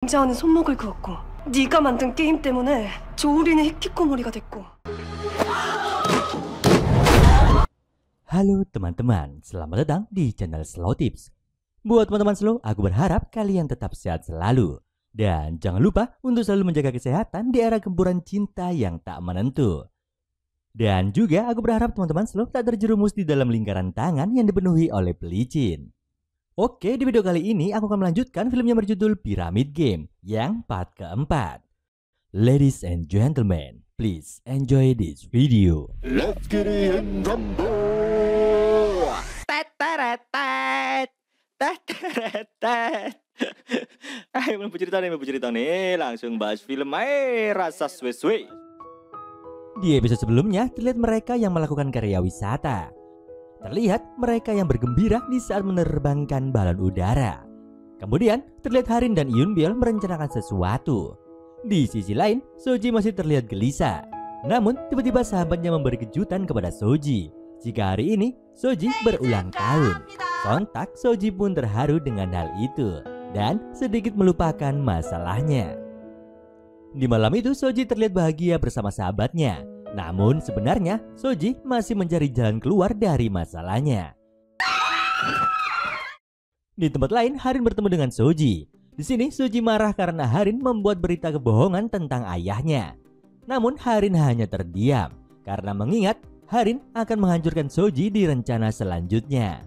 강제하는 손목을 그었고 네가 만든 게임 때문에 조우리는 히키코모리가 됐고. Halo teman-teman, selamat datang di channel Slow Tips. Buat teman-teman slow, aku berharap kalian tetap sehat selalu. Dan jangan lupa untuk selalu menjaga kesehatan di era gempuran cinta yang tak menentu. Dan juga aku berharap teman-teman slow tak terjerumus di dalam lingkaran tangan yang dipenuhi oleh pelicin. Oke, di video kali ini aku akan melanjutkan film yang berjudul Pyramid Game yang part keempat. Ladies and gentlemen, please enjoy this video. Let's get it in rumble. Ayo mau cerita nih, langsung bahas film rasa suwe-suwe. Di episode sebelumnya terlihat mereka yang melakukan karya wisata. Terlihat mereka yang bergembira di saat menerbangkan balon udara. Kemudian terlihat Harin dan Yunbyul merencanakan sesuatu. Di sisi lain, Soji masih terlihat gelisah. Namun tiba-tiba sahabatnya memberi kejutan kepada Soji jika hari ini Soji berulang tahun. Sontak Soji pun terharu dengan hal itu dan sedikit melupakan masalahnya. Di malam itu Soji terlihat bahagia bersama sahabatnya. Namun sebenarnya Soji masih mencari jalan keluar dari masalahnya. Di tempat lain, Harin bertemu dengan Soji. Di sini Soji marah karena Harin membuat berita kebohongan tentang ayahnya. Namun Harin hanya terdiam karena mengingat Harin akan menghancurkan Soji di rencana selanjutnya.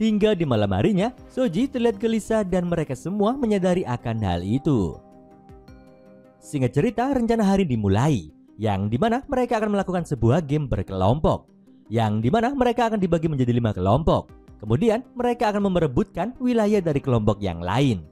Hingga di malam harinya, Soji terlihat gelisah dan mereka semua menyadari akan hal itu. Singkat cerita, rencana Harin dimulai, yang dimana mereka akan melakukan sebuah game berkelompok, yang dimana mereka akan dibagi menjadi 5 kelompok. Kemudian mereka akan merebutkan wilayah dari kelompok yang lain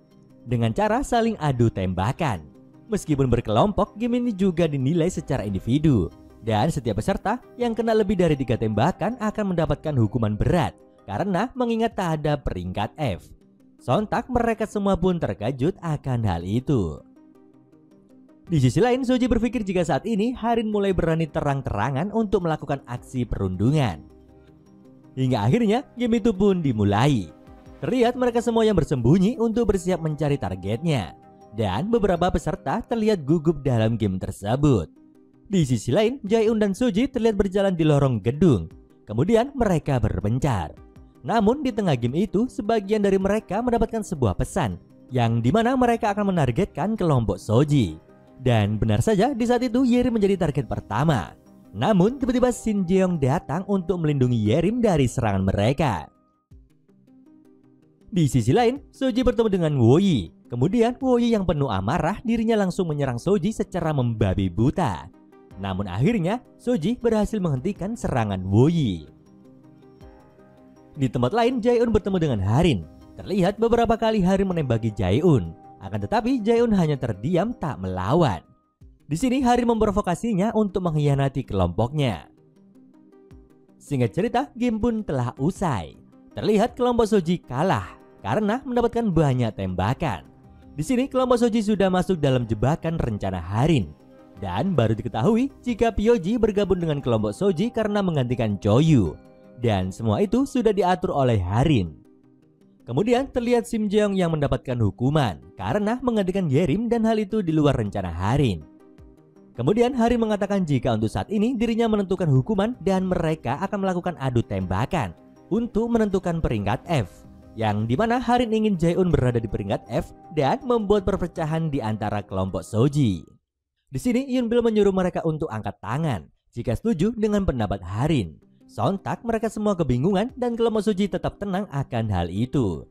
dengan cara saling adu tembakan. Meskipun berkelompok, game ini juga dinilai secara individu, dan setiap peserta yang kena lebih dari 3 tembakan akan mendapatkan hukuman berat karena mengingat tak ada peringkat F. Sontak mereka semua pun terkejut akan hal itu. Di sisi lain, Soji berpikir jika saat ini Harin mulai berani terang-terangan untuk melakukan aksi perundungan. Hingga akhirnya game itu pun dimulai. Terlihat mereka semua yang bersembunyi untuk bersiap mencari targetnya. Dan beberapa peserta terlihat gugup dalam game tersebut. Di sisi lain, Jae-un dan Soji terlihat berjalan di lorong gedung. Kemudian mereka berpencar. Namun di tengah game itu, sebagian dari mereka mendapatkan sebuah pesan yang dimana mereka akan menargetkan kelompok Soji. Dan benar saja di saat itu Yerim menjadi target pertama. Namun tiba-tiba Shin Jeong datang untuk melindungi Yerim dari serangan mereka. Di sisi lain, Soji bertemu dengan Woyi. Kemudian Woyi yang penuh amarah dirinya langsung menyerang Soji secara membabi buta. Namun akhirnya Soji berhasil menghentikan serangan Woyi. Di tempat lain, Jae-un bertemu dengan Harin. Terlihat beberapa kali Harin menembaki Jae-un. Akan tetapi Jae-un hanya terdiam tak melawan. Di sini Harin memprovokasinya untuk mengkhianati kelompoknya. Singkat cerita, game pun telah usai. Terlihat kelompok Soji kalah karena mendapatkan banyak tembakan. Di sini kelompok Soji sudah masuk dalam jebakan rencana Harin. Dan baru diketahui jika Pyoji bergabung dengan kelompok Soji karena menggantikan Choyu. Dan semua itu sudah diatur oleh Harin. Kemudian terlihat Sim Jeong yang mendapatkan hukuman karena menggantikan Yerim dan hal itu di luar rencana Harin. Kemudian Harin mengatakan jika untuk saat ini dirinya menentukan hukuman dan mereka akan melakukan adu tembakan untuk menentukan peringkat F. Yang dimana Harin ingin Jae-un berada di peringkat F dan membuat perpecahan di antara kelompok Soji. Di sini Yunbyul menyuruh mereka untuk angkat tangan jika setuju dengan pendapat Harin. Sontak mereka semua kebingungan dan kelompok Soji tetap tenang akan hal itu.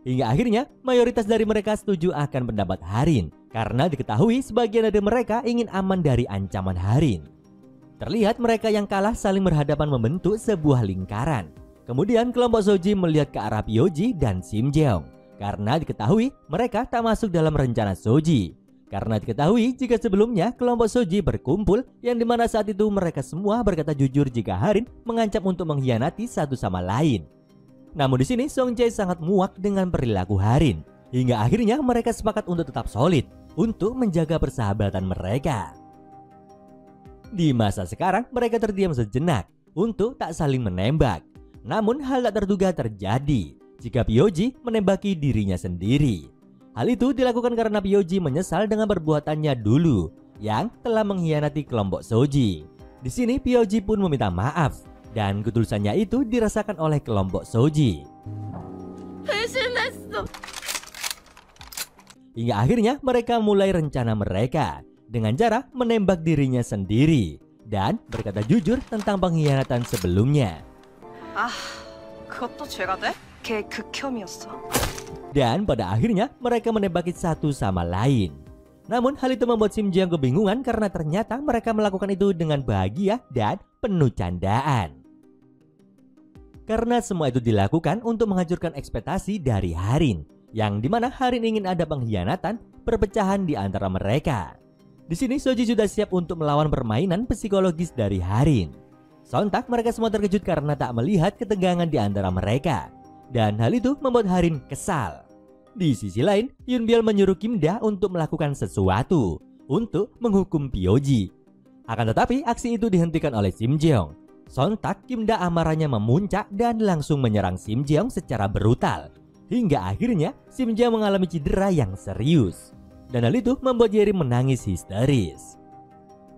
Hingga akhirnya mayoritas dari mereka setuju akan pendapat Harin karena diketahui sebagian dari mereka ingin aman dari ancaman Harin. Terlihat mereka yang kalah saling berhadapan membentuk sebuah lingkaran. Kemudian kelompok Soji melihat ke arah Pyoji dan Sim Jeong karena diketahui mereka tak masuk dalam rencana Soji. Karena diketahui jika sebelumnya kelompok Soji berkumpul yang dimana saat itu mereka semua berkata jujur jika Harin mengancam untuk mengkhianati satu sama lain. Namun di sini Song Jae sangat muak dengan perilaku Harin. Hingga akhirnya mereka sepakat untuk tetap solid untuk menjaga persahabatan mereka. Di masa sekarang mereka terdiam sejenak untuk tak saling menembak. Namun hal tak terduga terjadi. jika Pyoji menembaki dirinya sendiri. Hal itu dilakukan karena Pyoji menyesal dengan perbuatannya dulu yang telah mengkhianati kelompok Soji. Di sini Pyoji pun meminta maaf dan ketulusannya itu dirasakan oleh kelompok Soji. Hingga akhirnya mereka mulai rencana mereka dengan cara menembak dirinya sendiri dan berkata jujur tentang pengkhianatan sebelumnya. 그것도 죄가 돼? 걔 극혐이었어. Dan pada akhirnya mereka menembaki satu sama lain. Namun hal itu membuat Sim Ji Young kebingungan karena ternyata mereka melakukan itu dengan bahagia dan penuh candaan. Karena semua itu dilakukan untuk menghancurkan ekspektasi dari Harin, yang dimana Harin ingin ada pengkhianatan, perpecahan di antara mereka. Di sini Soji sudah siap untuk melawan permainan psikologis dari Harin. Sontak mereka semua terkejut karena tak melihat ketegangan di antara mereka, dan hal itu membuat Harin kesal. Di sisi lain, Yoon Byul menyuruh Kim Da untuk melakukan sesuatu untuk menghukum Pyoji. Akan tetapi aksi itu dihentikan oleh Sim Ji Young. Sontak Kim Da amarahnya memuncak dan langsung menyerang Sim Ji Young secara brutal. Hingga akhirnya Sim Ji Young mengalami cedera yang serius. Dan hal itu membuat Yerim menangis histeris.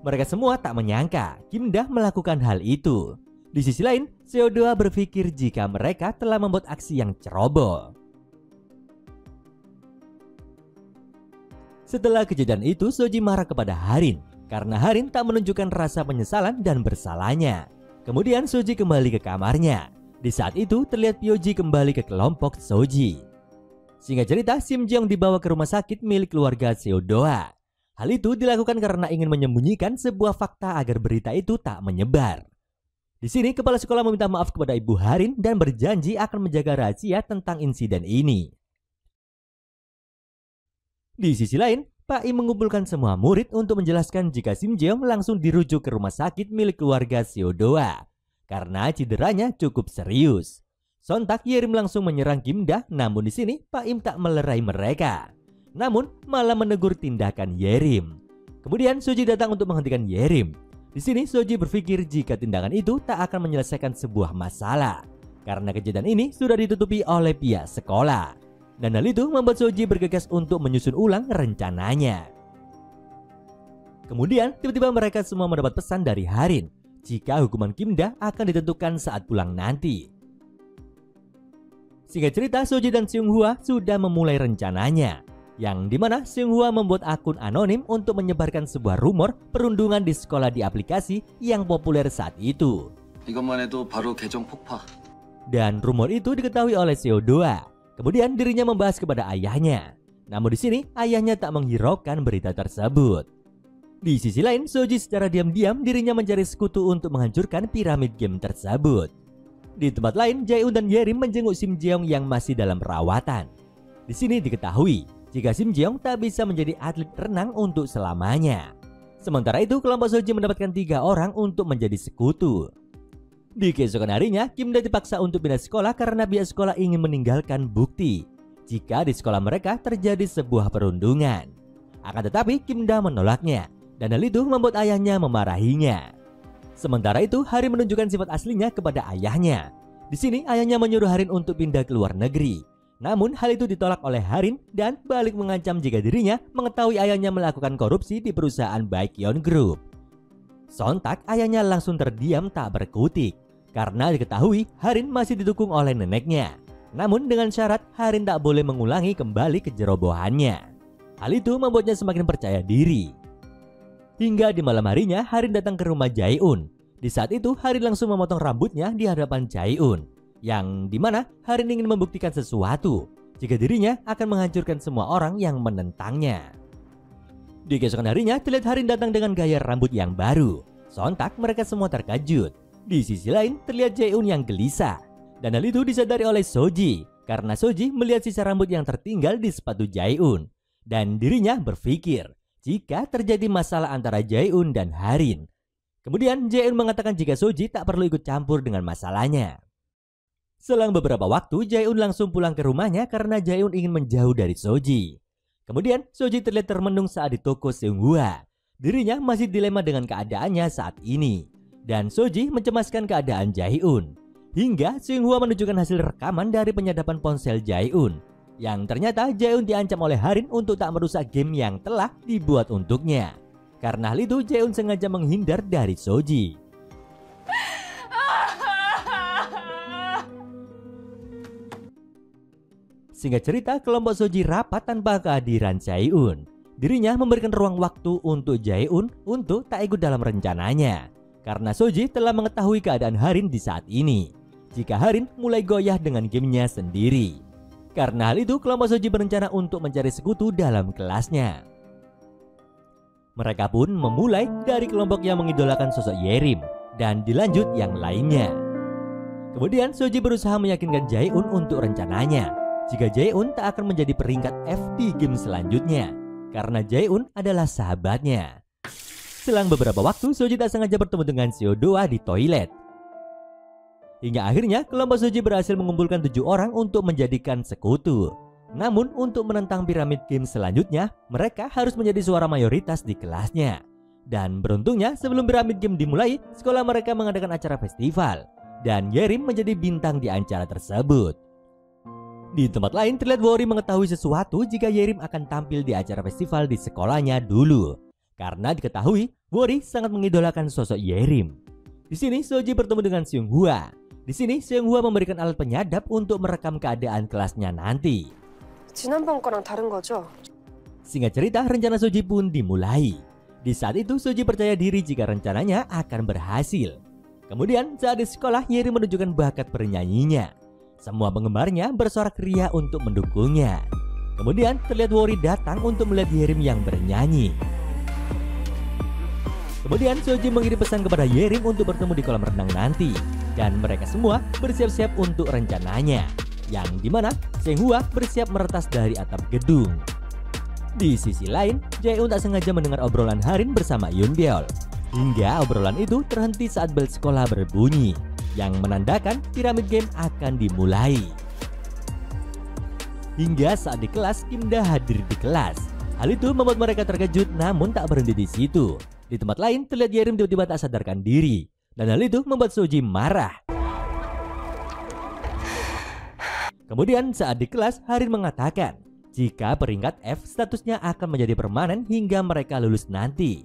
Mereka semua tak menyangka Kim Da melakukan hal itu. Di sisi lain, Seo-doa berpikir jika mereka telah membuat aksi yang ceroboh. Setelah kejadian itu, Soji marah kepada Harin karena Harin tak menunjukkan rasa penyesalan dan bersalahnya. Kemudian Soji kembali ke kamarnya. Di saat itu terlihat Pyoji kembali ke kelompok Soji. Singkat cerita, Sim Ji Young dibawa ke rumah sakit milik keluarga Seo-doa. Hal itu dilakukan karena ingin menyembunyikan sebuah fakta agar berita itu tak menyebar. Di sini kepala sekolah meminta maaf kepada Ibu Harin dan berjanji akan menjaga rahasia tentang insiden ini. Di sisi lain, Pak Im mengumpulkan semua murid untuk menjelaskan jika Sim Ji Young langsung dirujuk ke rumah sakit milik keluarga Seo-doa karena cederanya cukup serius. Sontak Yerim langsung menyerang Kim Da, namun di sini Pak Im tak melerai mereka, namun malah menegur tindakan Yerim. Kemudian Soji datang untuk menghentikan Yerim. Di sini Soji berpikir jika tindakan itu tak akan menyelesaikan sebuah masalah karena kejadian ini sudah ditutupi oleh pihak sekolah. Dan hal itu membuat Soji bergegas untuk menyusun ulang rencananya. Kemudian tiba-tiba mereka semua mendapat pesan dari Harin jika hukuman Kim Da akan ditentukan saat pulang nanti. Singkat cerita, Soji dan Seung Hwa sudah memulai rencananya, yang dimana Seung Hwa membuat akun anonim untuk menyebarkan sebuah rumor perundungan di sekolah di aplikasi yang populer saat itu. 이것만 해도 바로 계정 폭파. Dan rumor itu diketahui oleh Seo-doa. Kemudian dirinya membahas kepada ayahnya. Namun di sini ayahnya tak menghiraukan berita tersebut. Di sisi lain, Soji secara diam-diam dirinya mencari sekutu untuk menghancurkan piramid game tersebut. Di tempat lain, Jae-un dan Yerim menjenguk Sim Ji Young yang masih dalam perawatan. Di sini diketahui jika Sim Ji Young tak bisa menjadi atlet renang untuk selamanya. Sementara itu, kelompok Soji mendapatkan 3 orang untuk menjadi sekutu. Di keesokan harinya, Kim Da dipaksa untuk pindah sekolah karena pihak sekolah ingin meninggalkan bukti jika di sekolah mereka terjadi sebuah perundungan. Akan tetapi Kim Da menolaknya, dan hal itu membuat ayahnya memarahinya. Sementara itu, Harin menunjukkan sifat aslinya kepada ayahnya. Di sini ayahnya menyuruh Harin untuk pindah ke luar negeri. Namun hal itu ditolak oleh Harin dan balik mengancam jika dirinya mengetahui ayahnya melakukan korupsi di perusahaan Baekhyun Group. Sontak ayahnya langsung terdiam tak berkutik karena diketahui Harin masih didukung oleh neneknya. Namun dengan syarat Harin tak boleh mengulangi kembali kejerobohannya. Hal itu membuatnya semakin percaya diri. Hingga di malam harinya Harin datang ke rumah Jae-un. Di saat itu Harin langsung memotong rambutnya di hadapan Jae-un, yang dimana Harin ingin membuktikan sesuatu jika dirinya akan menghancurkan semua orang yang menentangnya. Di keesokan harinya terlihat Harin datang dengan gaya rambut yang baru. Sontak mereka semua terkejut. Di sisi lain terlihat Jae-un yang gelisah. Dan hal itu disadari oleh Soji karena Soji melihat sisa rambut yang tertinggal di sepatu Jae-un. Dan dirinya berpikir jika terjadi masalah antara Jae-un dan Harin. Kemudian Jae-un mengatakan jika Soji tak perlu ikut campur dengan masalahnya. Selang beberapa waktu Jae-un langsung pulang ke rumahnya karena Jae-un ingin menjauh dari Soji. Kemudian Soji terlihat termenung saat di toko Seung Hwa. Dirinya masih dilema dengan keadaannya saat ini. Dan Soji mencemaskan keadaan Jae-un. Hingga Seung-hwa menunjukkan hasil rekaman dari penyadapan ponsel Jae-un, yang ternyata Jae-un diancam oleh Harin untuk tak merusak game yang telah dibuat untuknya. Karena hal itu Jae-un sengaja menghindar dari Soji. Singkat cerita, kelompok Soji rapat tanpa kehadiran Jae-un. Dirinya memberikan ruang waktu untuk Jae-un untuk tak ikut dalam rencananya, karena Soji telah mengetahui keadaan Harin di saat ini, jika Harin mulai goyah dengan gamenya sendiri. Karena hal itu, kelompok Soji berencana untuk mencari sekutu dalam kelasnya. Mereka pun memulai dari kelompok yang mengidolakan sosok Yerim, dan dilanjut yang lainnya. Kemudian Soji berusaha meyakinkan Jae-un untuk rencananya, jika Jae-un tak akan menjadi peringkat F di game selanjutnya, karena Jae-un adalah sahabatnya. Selang beberapa waktu, Soji tak sengaja bertemu dengan Seo-doa di toilet. Hingga akhirnya kelompok Soji berhasil mengumpulkan 7 orang untuk menjadikan sekutu. Namun untuk menentang piramid game selanjutnya, mereka harus menjadi suara mayoritas di kelasnya. Dan beruntungnya sebelum piramid game dimulai, sekolah mereka mengadakan acara festival, dan Yerim menjadi bintang di acara tersebut. Di tempat lain terlihat Wori mengetahui sesuatu jika Yerim akan tampil di acara festival di sekolahnya dulu. Karena diketahui Wori sangat mengidolakan sosok Yerim. Di sini Soji bertemu dengan Seung-hwa. Di sini Seung-hwa memberikan alat penyadap untuk merekam keadaan kelasnya nanti. 지난번 거랑 다른 거죠? Singkat cerita, rencana Soji pun dimulai. Di saat itu Soji percaya diri jika rencananya akan berhasil. Kemudian saat di sekolah, Yerim menunjukkan bakat bernyanyinya. Semua penggemarnya bersorak ria untuk mendukungnya. Kemudian terlihat Wori datang untuk melihat Yerim yang bernyanyi. Kemudian Soji mengirim pesan kepada Yerim untuk bertemu di kolam renang nanti, dan mereka semua bersiap-siap untuk rencananya, yang dimana Seung-hwa bersiap meretas dari atap gedung. Di sisi lain, Jae-un tak sengaja mendengar obrolan Harin bersama Yoon-byeol, hingga obrolan itu terhenti saat bel sekolah berbunyi, yang menandakan piramid game akan dimulai. Hingga saat di kelas, Kim-da hadir di kelas. Hal itu membuat mereka terkejut, namun tak berhenti di situ. Di tempat lain terlihat Yerim tiba-tiba tak sadarkan diri, dan hal itu membuat Soji marah. Kemudian saat di kelas, Harin mengatakan jika peringkat F statusnya akan menjadi permanen hingga mereka lulus nanti.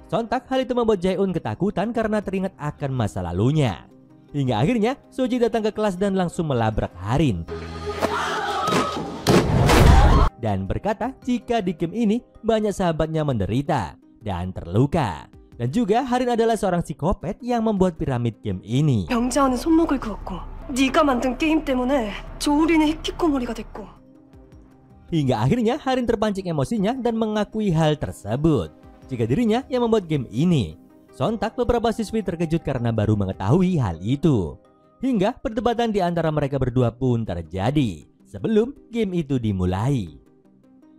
Sontak hal itu membuat Jae-un ketakutan karena teringat akan masa lalunya. Hingga akhirnya Soji datang ke kelas dan langsung melabrak Harin, dan berkata jika di game ini banyak sahabatnya menderita dan terluka. Dan juga Harin adalah seorang psikopat yang membuat piramid game ini. 영자원은 손목을 그었고 네가 만든 게임 때문에 조우리는 히키코모리가 됐고. Hingga akhirnya Harin terpancing emosinya dan mengakui hal tersebut, jika dirinya yang membuat game ini. Sontak beberapa siswi terkejut karena baru mengetahui hal itu. Hingga perdebatan di antara mereka berdua pun terjadi sebelum game itu dimulai.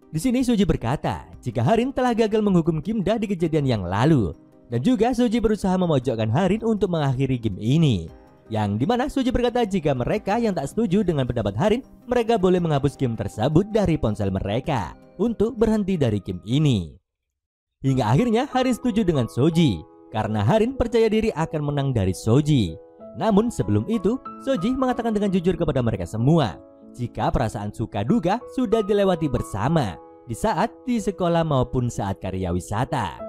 Di sini Soji berkata jika Harin telah gagal menghukum Kim-da di kejadian yang lalu, dan juga Soji berusaha memojokkan Harin untuk mengakhiri game ini. Yang dimana Soji berkata jika mereka yang tak setuju dengan pendapat Harin, mereka boleh menghapus game tersebut dari ponsel mereka untuk berhenti dari game ini. Hingga akhirnya Harin setuju dengan Soji, karena Harin percaya diri akan menang dari Soji. Namun sebelum itu, Soji mengatakan dengan jujur kepada mereka semua jika perasaan suka duka sudah dilewati bersama di saat di sekolah maupun saat karya wisata.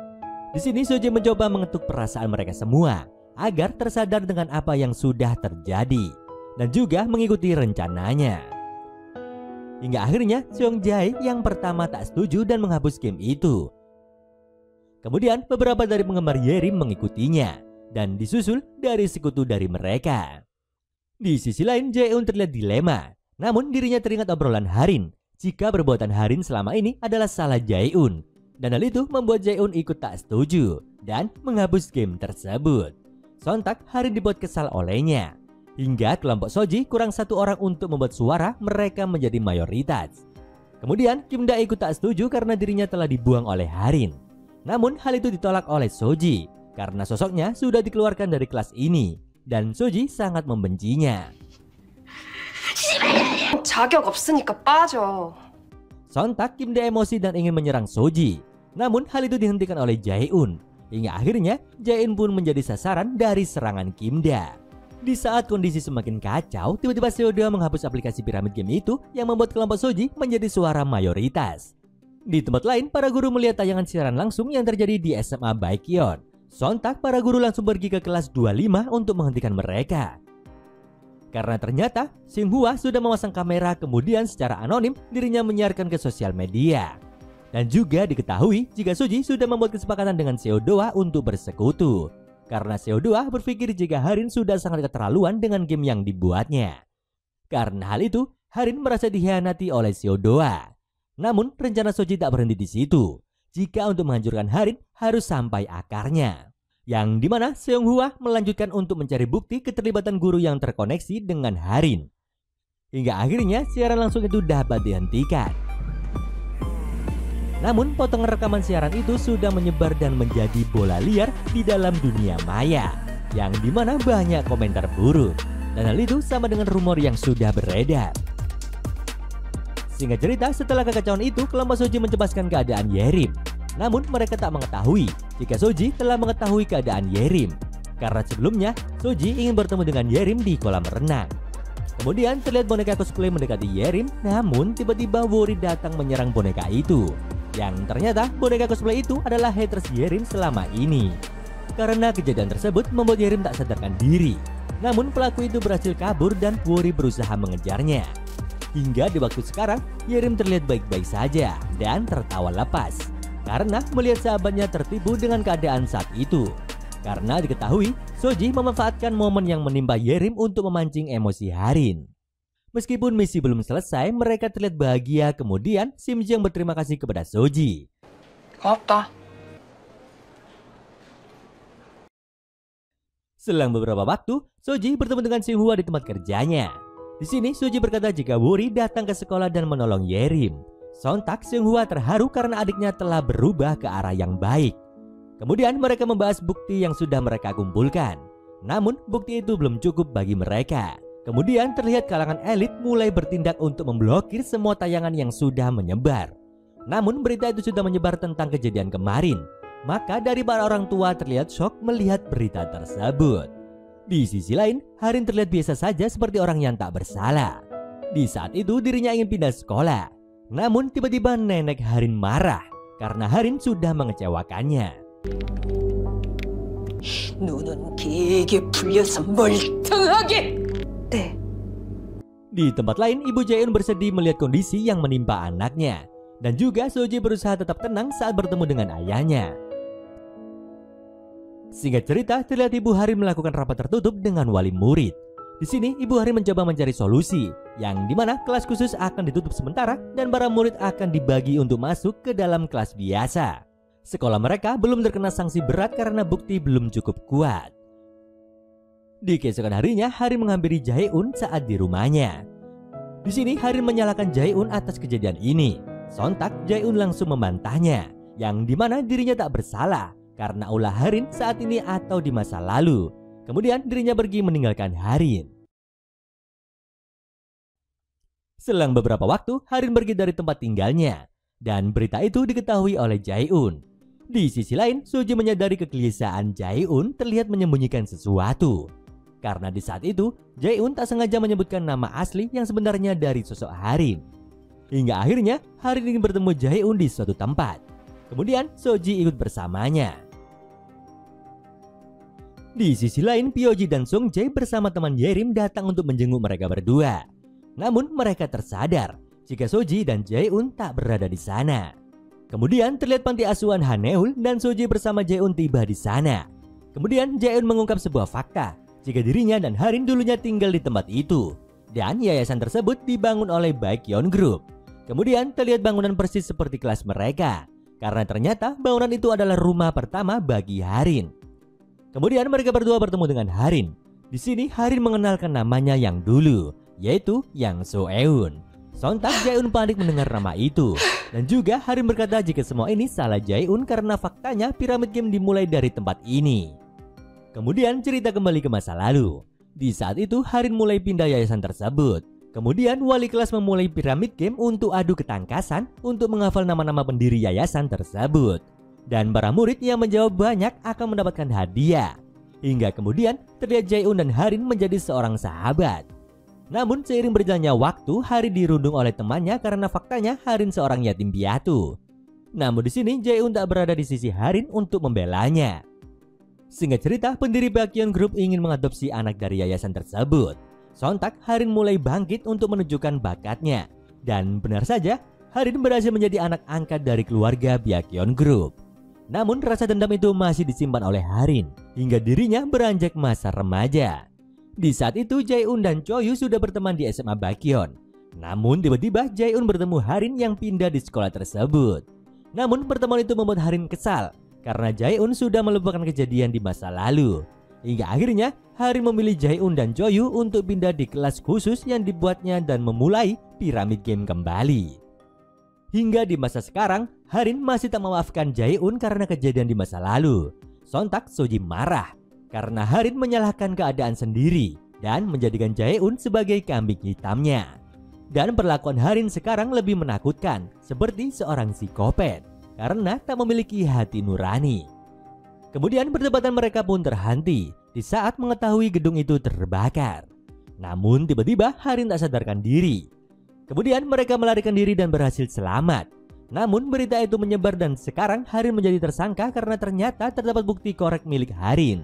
Di sini Soji mencoba mengetuk perasaan mereka semua agar tersadar dengan apa yang sudah terjadi dan juga mengikuti rencananya. Hingga akhirnya Seung-jae yang pertama tak setuju dan menghapus game itu. Kemudian beberapa dari penggemar Yerim mengikutinya dan disusul dari sekutu dari mereka. Di sisi lain Jae-un terlihat dilema, namun dirinya teringat obrolan Harin jika perbuatan Harin selama ini adalah salah Jae-un, dan hal itu membuat Jae-un ikut tak setuju dan menghapus game tersebut. Sontak Harin dibuat kesal olehnya, hingga kelompok Soji kurang satu orang untuk membuat suara mereka menjadi mayoritas. Kemudian Kim-da ikut tak setuju karena dirinya telah dibuang oleh Harin. Namun hal itu ditolak oleh Soji karena sosoknya sudah dikeluarkan dari kelas ini, dan Soji sangat membencinya. 자격 없으니까 빠져. Sontak Kim-da emosi dan ingin menyerang Soji. Namun hal itu dihentikan oleh Jae-un. Hingga akhirnya Jae-un pun menjadi sasaran dari serangan Kim-da. Di saat kondisi semakin kacau, tiba-tiba Seo-do menghapus aplikasi piramid game itu yang membuat kelompok Soji menjadi suara mayoritas. Di tempat lain, para guru melihat tayangan siaran langsung yang terjadi di SMA Baekhyun. Sontak, para guru langsung pergi ke kelas 25 untuk menghentikan mereka. Karena ternyata, Xinhua sudah memasang kamera, kemudian secara anonim dirinya menyiarkan ke sosial media. Dan juga diketahui jika Soji sudah membuat kesepakatan dengan Seo-do untuk bersekutu. Karena Seo-do berpikir jika Harin sudah sangat keterlaluan dengan game yang dibuatnya. Karena hal itu, Harin merasa dikhianati oleh Seo-do. Namun, rencana Soji tak berhenti di situ. Jika untuk menghancurkan Harin, harus sampai akarnya. Yang dimana Seonghwa melanjutkan untuk mencari bukti keterlibatan guru yang terkoneksi dengan Harin. Hingga akhirnya siaran langsung itu dapat dihentikan. Namun potongan rekaman siaran itu sudah menyebar dan menjadi bola liar di dalam dunia maya, yang dimana banyak komentar buruk. Dan hal itu sama dengan rumor yang sudah beredar. Singkat cerita, setelah kekacauan itu, kelompok Soji mencebaskan keadaan Yerim. Namun mereka tak mengetahui jika Soji telah mengetahui keadaan Yerim. Karena sebelumnya, Soji ingin bertemu dengan Yerim di kolam renang. Kemudian terlihat boneka cosplay mendekati Yerim, namun tiba-tiba Wori datang menyerang boneka itu. Yang ternyata boneka cosplay itu adalah haters Yerim selama ini. Karena kejadian tersebut membuat Yerim tak sadarkan diri. Namun pelaku itu berhasil kabur dan Wori berusaha mengejarnya. Hingga di waktu sekarang, Yerim terlihat baik-baik saja dan tertawa lepas. Karena melihat sahabatnya tertipu dengan keadaan saat itu. Karena diketahui, Soji memanfaatkan momen yang menimpa Yerim untuk memancing emosi Harin. Meskipun misi belum selesai, mereka terlihat bahagia. Kemudian Simjang berterima kasih kepada Soji. 고맙다. Selang beberapa waktu, Soji bertemu dengan Xinhua di tempat kerjanya. Di sini Soji berkata jika Wori datang ke sekolah dan menolong Yerim. Sontak Xinhua terharu karena adiknya telah berubah ke arah yang baik. Kemudian mereka membahas bukti yang sudah mereka kumpulkan. Namun bukti itu belum cukup bagi mereka. Kemudian terlihat kalangan elit mulai bertindak untuk memblokir semua tayangan yang sudah menyebar. Namun berita itu sudah menyebar tentang kejadian kemarin. Maka dari para orang tua terlihat shock melihat berita tersebut. Di sisi lain, Harin terlihat biasa saja seperti orang yang tak bersalah. Di saat itu dirinya ingin pindah sekolah. Namun tiba-tiba nenek Harin marah karena Harin sudah mengecewakannya. 눈은 길게 풀려서 멀쩡하게. 네. Di tempat lain, Ibu Jaeun bersedih melihat kondisi yang menimpa anaknya. Dan juga Soji berusaha tetap tenang saat bertemu dengan ayahnya. Singkat cerita, terlihat Ibu Harin melakukan rapat tertutup dengan wali murid. Di sini, Ibu Harin mencoba mencari solusi, yang dimana kelas khusus akan ditutup sementara dan para murid akan dibagi untuk masuk ke dalam kelas biasa. Sekolah mereka belum terkena sanksi berat karena bukti belum cukup kuat. Di keesokan harinya, Harin menghampiri Jaeun saat di rumahnya. Di sini, Harin menyalahkan Jaeun atas kejadian ini. Sontak, Jaeun langsung membantahnya, yang dimana dirinya tak bersalah karena ulah Harin saat ini atau di masa lalu. Kemudian dirinya pergi meninggalkan Harin. Selang beberapa waktu, Harin pergi dari tempat tinggalnya. Dan berita itu diketahui oleh Jaeun. Di sisi lain, Soji menyadari kegelisahan Jaeun terlihat menyembunyikan sesuatu. Karena di saat itu, Jaeun tak sengaja menyebutkan nama asli yang sebenarnya dari sosok Harin. Hingga akhirnya, Harin ingin bertemu Jaeun di suatu tempat. Kemudian, Soji ikut bersamanya. Di sisi lain, Pyoji dan Sungjae bersama teman Yerim datang untuk menjenguk mereka berdua. Namun, mereka tersadar jika Soji dan Jaeun tak berada di sana. Kemudian, terlihat panti asuhan Haneul dan Soji bersama Jaeun tiba di sana. Kemudian, Jaeun mengungkap sebuah fakta jika dirinya dan Harin dulunya tinggal di tempat itu. Dan yayasan tersebut dibangun oleh Baekhyun Group. Kemudian terlihat bangunan persis seperti kelas mereka. Karena ternyata bangunan itu adalah rumah pertama bagi Harin. Kemudian mereka berdua bertemu dengan Harin. Di sini Harin mengenalkan namanya yang dulu, yaitu Yang So-eun. Sontak Jaeun panik mendengar nama itu. Dan juga Harin berkata jika semua ini salah Jaeun karena faktanya piramid game dimulai dari tempat ini. Kemudian cerita kembali ke masa lalu. Di saat itu Harin mulai pindah yayasan tersebut. Kemudian wali kelas memulai piramid game untuk adu ketangkasan untuk menghafal nama-nama pendiri yayasan tersebut. Dan para murid yang menjawab banyak akan mendapatkan hadiah. Hingga kemudian terlihat Jae-un dan Harin menjadi seorang sahabat. Namun seiring berjalannya waktu, Harin dirundung oleh temannya karena faktanya Harin seorang yatim piatu. Namun di sini Jae-un tak berada di sisi Harin untuk membelanya. Singkat cerita, pendiri Baekhyun Group ingin mengadopsi anak dari yayasan tersebut. Sontak Harin mulai bangkit untuk menunjukkan bakatnya. Dan benar saja, Harin berhasil menjadi anak angkat dari keluarga Baekhyun Group. Namun rasa dendam itu masih disimpan oleh Harin hingga dirinya beranjak masa remaja. Di saat itu Jae-un dan Choyu sudah berteman di SMA Baekhyun. Namun tiba-tiba Jae-un bertemu Harin yang pindah di sekolah tersebut. Namun pertemuan itu membuat Harin kesal karena Jae-un sudah melupakan kejadian di masa lalu. Hingga akhirnya Harin memilih Jae-un dan Choyu untuk pindah di kelas khusus yang dibuatnya dan memulai Pyramid Game kembali. Hingga di masa sekarang, Harin masih tak memaafkan Jae-un karena kejadian di masa lalu. Sontak Soji marah karena Harin menyalahkan keadaan sendiri dan menjadikan Jae-un sebagai kambing hitamnya. Dan perlakuan Harin sekarang lebih menakutkan, seperti seorang psikopat karena tak memiliki hati nurani. Kemudian perdebatan mereka pun terhenti di saat mengetahui gedung itu terbakar. Namun tiba-tiba Harin tak sadarkan diri. Kemudian mereka melarikan diri dan berhasil selamat. Namun berita itu menyebar dan sekarang Harin menjadi tersangka karena ternyata terdapat bukti korek milik Harin.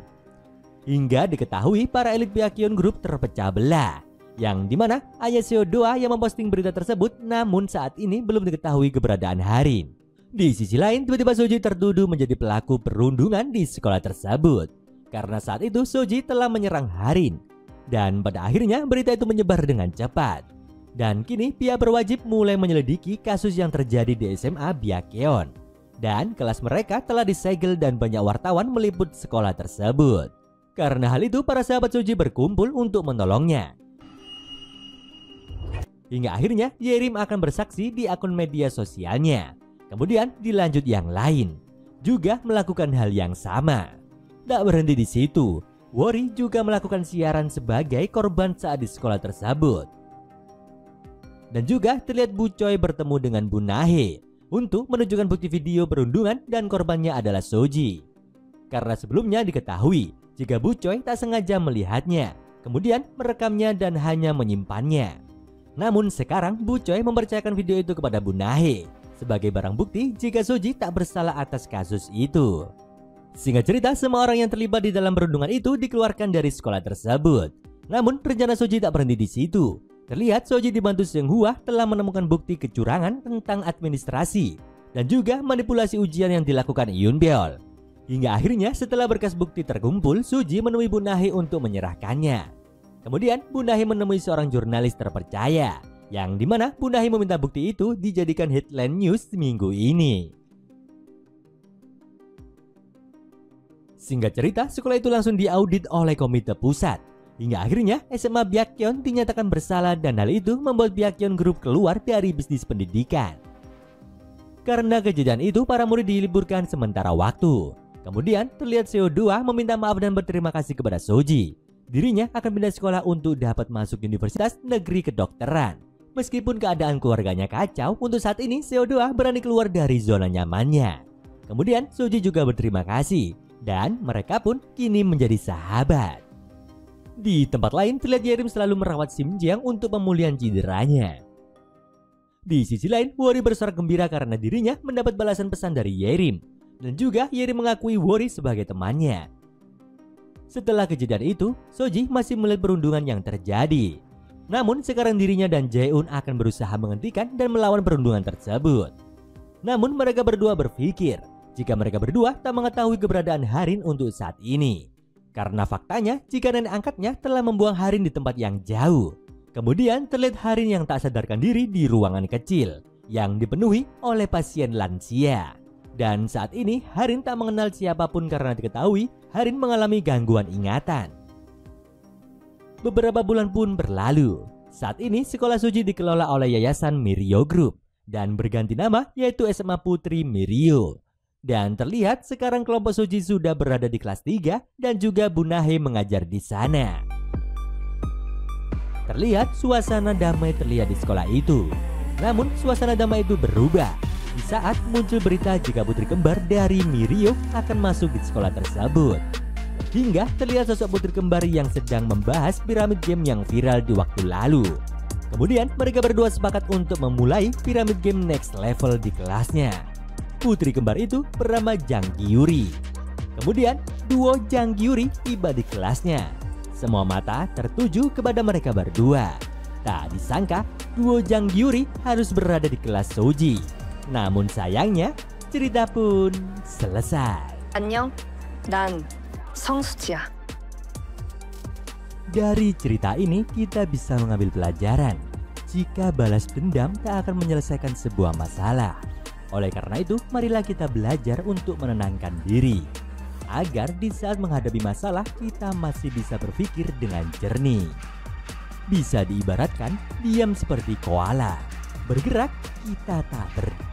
Hingga diketahui para elit Baekhyun Group terpecah belah. Yang dimana hanya Seo-doa yang memposting berita tersebut, namun saat ini belum diketahui keberadaan Harin. Di sisi lain, tiba-tiba Soji tertuduh menjadi pelaku perundungan di sekolah tersebut. Karena saat itu Soji telah menyerang Harin. Dan pada akhirnya berita itu menyebar dengan cepat. Dan kini pihak berwajib mulai menyelidiki kasus yang terjadi di SMA Baekhyun. Dan kelas mereka telah disegel dan banyak wartawan meliput sekolah tersebut. Karena hal itu para sahabat Soji berkumpul untuk menolongnya. Hingga akhirnya Yerim akan bersaksi di akun media sosialnya. Kemudian dilanjut yang lain juga melakukan hal yang sama. Tak berhenti di situ, Wori juga melakukan siaran sebagai korban saat di sekolah tersebut. Dan juga terlihat Bu Choi bertemu dengan Bu Nahe untuk menunjukkan bukti video perundungan dan korbannya adalah Soji. Karena sebelumnya diketahui jika Bu Choi tak sengaja melihatnya, kemudian merekamnya dan hanya menyimpannya. Namun sekarang Bu Choi mempercayakan video itu kepada Bu Nahe sebagai barang bukti jika Soji tak bersalah atas kasus itu. Singkat cerita, semua orang yang terlibat di dalam perundungan itu dikeluarkan dari sekolah tersebut. Namun rencana Soji tak berhenti di situ. Terlihat Soji dibantu Seung Hwa telah menemukan bukti kecurangan tentang administrasi dan juga manipulasi ujian yang dilakukan Yoon Beol. Hingga akhirnya setelah berkas bukti terkumpul, Soji menemui Bu Nahe untuk menyerahkannya. Kemudian Bu Nahe menemui seorang jurnalis terpercaya, yang dimana Bu Nahe meminta bukti itu dijadikan headline news minggu ini. Singkat cerita, sekolah itu langsung diaudit oleh komite pusat. Hingga akhirnya SMA Baekhyun dinyatakan bersalah dan hal itu membuat Baekhyun Group keluar dari bisnis pendidikan. Karena kejadian itu, para murid diliburkan sementara waktu. Kemudian terlihat Seo-doa meminta maaf dan berterima kasih kepada Soji. Dirinya akan pindah sekolah untuk dapat masuk Universitas Negeri Kedokteran. Meskipun keadaan keluarganya kacau, untuk saat ini Seo-doa berani keluar dari zona nyamannya. Kemudian Soji juga berterima kasih dan mereka pun kini menjadi sahabat. Di tempat lain terlihat Yerim selalu merawat Sim Jiang untuk pemulihan cederanya. Di sisi lain, Wori bersorak gembira karena dirinya mendapat balasan pesan dari Yerim. Dan juga Yerim mengakui Wori sebagai temannya. Setelah kejadian itu, Soji masih melihat perundungan yang terjadi. Namun sekarang dirinya dan Jae-un akan berusaha menghentikan dan melawan perundungan tersebut. Namun mereka berdua berpikir jika mereka berdua tak mengetahui keberadaan Harin untuk saat ini. Karena faktanya jika nenek angkatnya telah membuang Harin di tempat yang jauh. Kemudian terlihat Harin yang tak sadarkan diri di ruangan kecil yang dipenuhi oleh pasien lansia. Dan saat ini Harin tak mengenal siapapun karena diketahui Harin mengalami gangguan ingatan. Beberapa bulan pun berlalu. Saat ini sekolah Soji dikelola oleh Yayasan Mirio Group dan berganti nama yaitu SMA Putri Mirio. Dan terlihat sekarang kelompok Soji sudah berada di kelas 3 dan juga Bu Nahe mengajar di sana. Terlihat suasana damai terlihat di sekolah itu. Namun suasana damai itu berubah di saat muncul berita jika putri kembar dari Mirio akan masuk di sekolah tersebut. Hingga terlihat sosok putri kembar yang sedang membahas piramid game yang viral di waktu lalu. Kemudian mereka berdua sepakat untuk memulai piramid game next level di kelasnya. Putri kembar itu bernama Jang Gyuri. Kemudian duo Jang Gyuri tiba di kelasnya. Semua mata tertuju kepada mereka berdua. Tak disangka duo Jang Gyuri harus berada di kelas Soji. Namun sayangnya cerita pun selesai. 안녕, 난 성수지야. Dari cerita ini kita bisa mengambil pelajaran. Jika balas dendam tak akan menyelesaikan sebuah masalah. Oleh karena itu, marilah kita belajar untuk menenangkan diri. Agar di saat menghadapi masalah kita masih bisa berpikir dengan jernih. Bisa diibaratkan diam seperti koala. Bergerak kita tak bergerak.